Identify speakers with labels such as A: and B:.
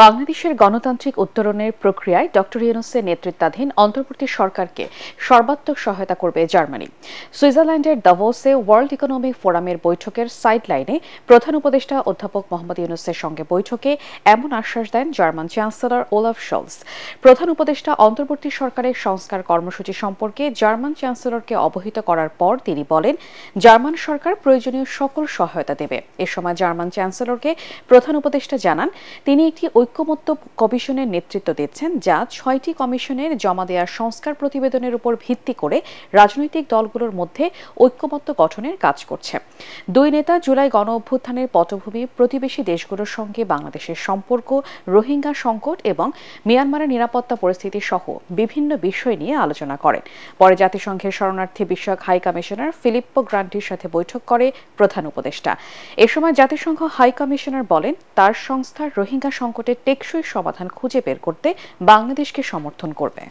A: বাংলাদেশের গণতান্ত্রিক উত্তরণের প্রক্রিয়ায় ডক্টর ইউনূসের নেতৃত্বাধীন অন্তর্বর্তী সরকারকে সর্বাত্মক সহায়তা করবে জার্মানি। সুইজারল্যান্ডের দাভোসে ওয়ার্ল্ড ইকোনমিক ফোরামের বৈঠকের সাইডলাইনে প্রধান উপদেষ্টা অধ্যাপক মোহাম্মদ ইউনূসের সঙ্গে বৈঠকে এমন আশ্বাস দেন জার্মান চ্যান্সেলর ওলাফ শলস। প্রধান উপদেষ্টা অন্তর্বর্তী সরকারের সংস্কার কর্মসূচি সম্পর্কে জার্মান চ্যান্সেলরকে অবহিত করার পর তিনি বলেন, জার্মান সরকার প্রয়োজনীয় সকল সহায়তা দেবে। এ সময় জার্মান চ্যান্সেলরকে প্রধান উপদেষ্টা জানান, তিনি একটি ঐক্যমত্য কমিশনের নেতৃত্ব দিচ্ছেন, যা ৬টি কমিশনের জমা দেওয়া সংস্কার প্রতিবেদনের উপর ভিত্তি করে রাজনৈতিক দলগুলোর মধ্যে ঐক্যমত্য গঠনের কাজ করছে। দুই নেতা জুলাই গণ অভ্যুত্থানের পটভূমি, প্রতিবেশী দেশগুলোর সঙ্গে বাংলাদেশের সম্পর্ক, রোহিঙ্গা সংকট এবং মিয়ানমারের নিরাপত্তা পরিস্থিতি সহ বিভিন্ন বিষয় নিয়ে আলোচনা করেন। পরে জাতিসংঘের শরণার্থী বিষয়ক হাই কমিশনার ফিলিপ্পো গ্রান্টির সাথে বৈঠক করে প্রধান উপদেষ্টা। এ সময় জাতিসংঘ হাই কমিশনার বলেন, তার সংস্থার রোহিঙ্গা সংকটের টেকসই সমাধান খুঁজে বের করতে বাংলাদেশকে সমর্থন করবে।